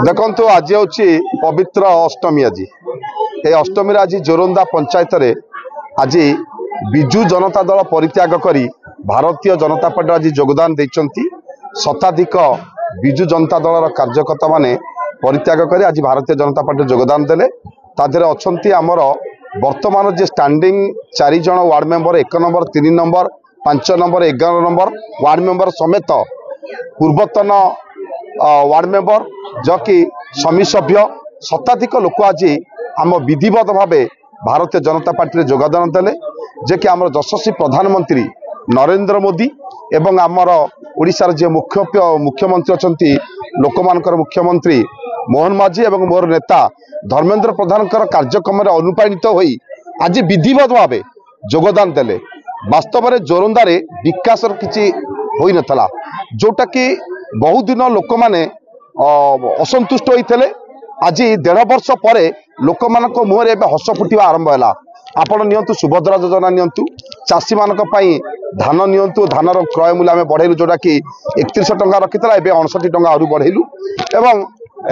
देखु आज हूँ पवित्र अष्टमी। आज ये अष्टमी आज जोरंदा पंचायत रे आज विजु जनता दल परित्याग करी भारतीय जनता पार्टी आज योगदान देइचंती। शताधिक विजु जनता दल कार्यकर्ता माने परित्याग करी आज भारतीय जनता पार्टी योगदान देले। तादेरे अछंती आमर वर्तमान जे स्टैंडिंग 4 जन ward member 1 number 3 number 5 number 11 number ward member समेत पूर्वतन वार्ड मेंबर जो कि समी सभ्य शताधिक लोक आज आम विधिवत भाव भारतीय जनता पार्टी रे योगदान देले। जे कि आम यशस्वी प्रधानमंत्री नरेंद्र मोदी एवं आमर ओडिशार जे मुख्यमंत्री अच्छा लोकमानकर मुख्यमंत्री मोहन माझी एवं मोर नेता धर्मेंद्र प्रधान कार्यक्रम अनुप्राणित होई आज विधिवत भाव योगदान देले। वास्तव में जोरंदा रे विकास किसी होई नथला, जोटा कि बहुत दिन लोक माने असंतुष्ट होइथिले। आज 1.5 वर्ष पर लोक मानक मुहर एबे हस फुटिबा आरंभ हैला। आपण नियंतु सुभद्रा योजना नियंतु, चाषी मानक पई धान नियंतु, धानर क्रय मूल्य आम बढ़ेलु जोटा कि 31 टंका रखिता एबे 59 टंका आरु बढ़ेलु। एवं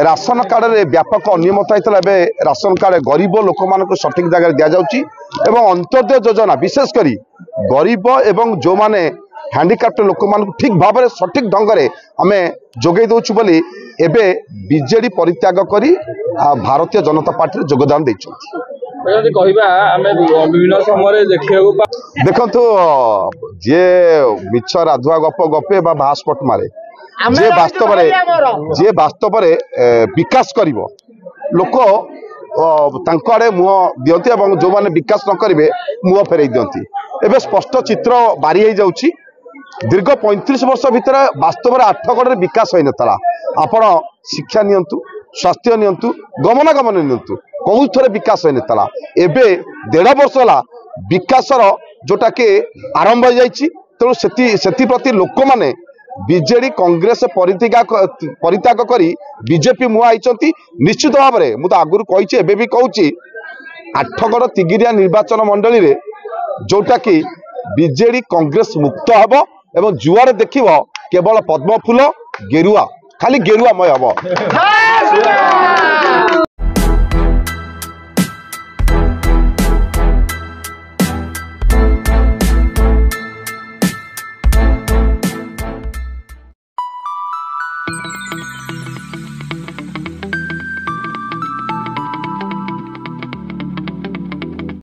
राशन कार्ड रे व्यापक अनियमितता होता है। राशन कार्ड गरीब लोक मानक सठिक जगह दि जाउची एवं अंत्योदय योजना विशेष करी गरीब एवं जो माने हैंडिकैप्ट लोक मानक ठीक भाव में सठिक ढंग से आम जोगे दउछु बोली एबे बीजेडी परित्याग करी भारतीय जनता पार्टी योगदान देखु जे मिछ राधुआ गप गपे बा भास्पट मारे जे वास्तव में विकास कर लोक आड़े मुह दियंती और जो माने विकास न करेंगे मुह फेरई दियंती। एबे स्पष्ट चित्र बारी हो जाउची। दीर्घ 35 वर्ष भितर वास्तव में आठगड़ विकास होई नतला। आपण शिक्षा नियंतु, स्वास्थ्य नियंतु, गमनागमन नियंतु, कौ थे विकास होई नतला। एबे 1.5 वर्ष है विकासर जोटा कि आरंभ हो जाइए। तेणु से प्रति लोक माने बीजेडी कांग्रेस परित्याग करी बीजेपी मुआ आइचंती। निश्चित भाव में मुझे आगुरी कही एबे भी कहूँ आठगड़ तिगिरिया निर्वाचन मंडली रे जोटा कि बीजेडी कांग्रेस मुक्त हब एवं जुआरे देखिब केवल पद्म फूल गेरुआ खाली गेरुआमय हब।